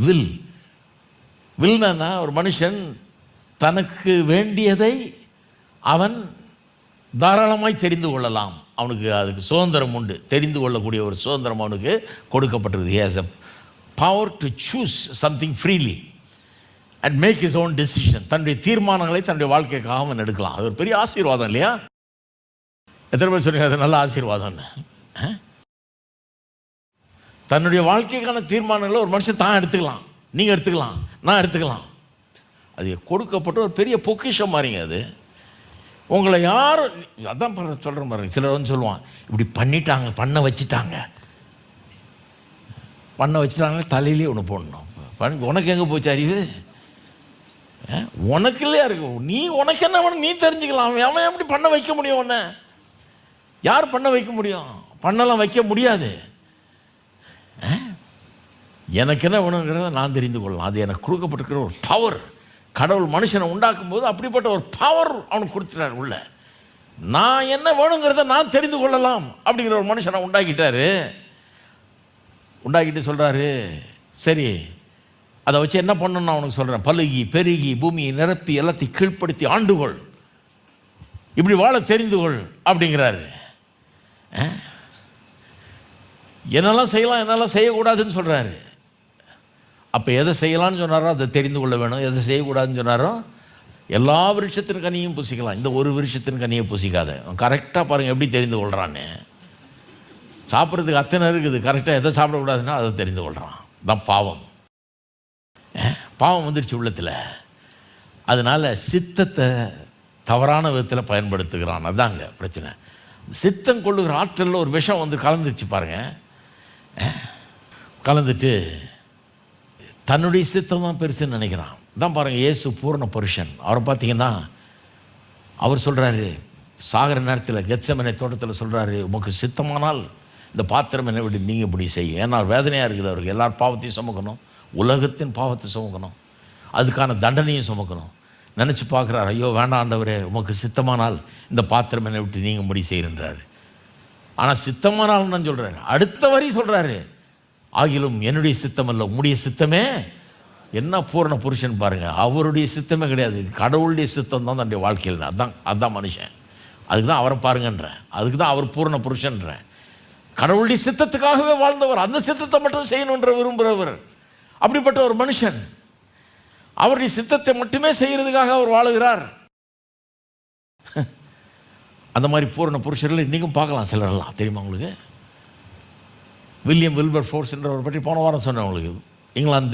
Will. வில்னா ஒரு மனுஷன் தனக்கு வேண்டியதை அவன் தாராளமாய் தெரிந்து கொள்ளலாம். அவனுக்கு அதுக்கு சுதந்திரம் உண்டு. தெரிந்து கொள்ளக்கூடிய ஒரு சுதந்திரம் அவனுக்கு கொடுக்கப்பட்டிருக்கு. He has a power to choose something freely and make his own decision. தன்னுடைய தீர்மானங்களை தன்னுடைய வாழ்க்கைக்காக அவன் எடுக்கலாம். அது ஒரு பெரிய ஆசீர்வாதம் இல்லையா? எத்தனை பேர் சொன்னீங்க அது நல்ல ஆசீர்வாதம்னு? தன்னுடைய வாழ்க்கைக்கான தீர்மானங்களை ஒரு மனுஷன் தான் எடுத்துக்கலாம். நீங்கள் எடுத்துக்கலாம், நான் எடுத்துக்கலாம். அது கொடுக்கப்பட்ட ஒரு பெரிய பொக்கிஷம் மாதிரிங்க. அது உங்களை யாரும் அதான் சொல்கிறேன் பாருங்க. சிலர் வந்து சொல்லுவான், இப்படி பண்ணிட்டாங்க, பண்ண வச்சுட்டாங்க தலையிலே ஒன்று போடணும். உனக்கு எங்கே போச்சு அறிவு? உனக்கு இல்லையா இருக்கு. நீ உனக்கு என்ன வேணும் நீ தெரிஞ்சுக்கலாம். அவன் எப்படி பண்ண வைக்க முடியும்? உன்னை யார் பண்ண வைக்க முடியும்? பண்ணலாம் வைக்க முடியாது. எனக்கு என்ன வேணுங்கிறத நான் தெரிந்து கொள்ளலாம். அது எனக்கு கொடுக்கப்பட்டிருக்கிற ஒரு பவர். கடவுள் மனுஷனை உண்டாக்கும் போது அப்படிப்பட்ட ஒரு பவர் அவனுக்கு கொடுத்துட்டார் உள்ள. நான் என்ன வேணுங்கிறத நான் தெரிந்து கொள்ளலாம் அப்படிங்கிற ஒரு மனுஷனை உண்டாக்கிட்டு சொல்கிறாரு, சரி அதை வச்சு என்ன பண்ணணும்னு அவனுக்கு சொல்கிறேன். பலுகி பெருகி பூமியை நிரப்பி எல்லாத்தையும் கீழ்ப்படுத்தி ஆண்டுகொள், இப்படி வாழ தெரிந்து கொள் அப்படிங்கிறாரு. என்னெல்லாம் செய்யலாம் என்னெல்லாம் செய்யக்கூடாதுன்னு சொல்கிறாரு. அப்போ எதை செய்யலான்னு சொன்னாரோ அதை தெரிந்து கொள்ள வேணும். எதை செய்யக்கூடாதுன்னு சொன்னாரோ எல்லா விருட்சத்தின் கனியும் புசிக்கலாம், இந்த ஒரு விருட்சத்தின் கனியை புசிக்காத. கரெக்டாக பாருங்கள் எப்படி தெரிந்து கொள்கிறான்னு. சாப்பிட்றதுக்கு அத்தனை இருக்குது, கரெக்டாக எதை சாப்பிடக்கூடாதுன்னா அதை தெரிந்து கொள்கிறான். தான் பாவம் வந்துடுச்சு உள்ளத்தில். அதனால் சித்தத்தை தவறான விதத்தில் பயன்படுத்துகிறான். அதாங்க பிரச்சனை. சித்தம் கொள்ளுகிற ஆற்றலில் ஒரு விஷம் வந்து கலந்துருச்சு பாருங்கள். கலந்துட்டு தன்னுடைய சித்தம் தான் பெருசுன்னு நினைக்கிறான். தான் பாருங்கள், இயேசு பூரண புருஷன். அவரை பார்த்தீங்கன்னா அவர் சொல்கிறாரு, சாகர நேரத்தில் கெத்செமனே தோட்டத்தில் சொல்கிறாரு, உமக்கு சித்தமானால் இந்த பாத்திரம் என்னை விட்டு நீங்கள் இப்படி செய்யும். ஏன்னா வேதனையாக இருக்குது அவருக்கு. எல்லார் பாவத்தையும் சுமக்கணும், உலகத்தின் பாவத்தை சுமக்கணும், அதுக்கான தண்டனையும் சுமக்கணும். நினச்சி பார்க்குறாரு, ஐயோ வேண்டாம் ஆண்டவரே, உமக்கு சித்தமானால் இந்த பாத்திரம் என்னை விட்டு நீங்கள் முடி செய்கின்றாரு. ஆனால் சித்தமானால் தான் சொல்கிறாரு. அடுத்த வரி சொல்கிறாரு, ஆகிலும் என்னுடைய சித்தம் அல்ல உம்முடைய சித்தமே. என்ன பூரண புருஷன் பாருங்கள். அவருடைய சித்தமே கிடையாது, கடவுளுடைய சித்தம் தான் தன்னுடைய வாழ்க்கையில். அதுதான் மனுஷன். அதுக்கு தான் அவரை பாருங்கன்றேன். அதுக்கு தான் அவர் பூரண புருஷன்றேன். கடவுளுடைய சித்தத்துக்காகவே வாழ்ந்தவர், அந்த சித்தத்தை மட்டும் செய்யணுன்ற விரும்புகிறவர். அப்படிப்பட்ட ஒரு மனுஷன் அவருடைய சித்தத்தை மட்டுமே செய்கிறதுக்காக அவர் வாழுகிறார். அந்த மாதிரி பூரண புருஷர்கள் இன்றைக்கும் பார்க்கலாம். சிலரெல்லாம் தெரியுமா உங்களுக்கு? வில்லியம் வில்பர் ஃபோர்ஸ் என்றவரை பற்றி போன வாரம் சொன்னேன் உங்களுக்கு. இங்கிலாந்து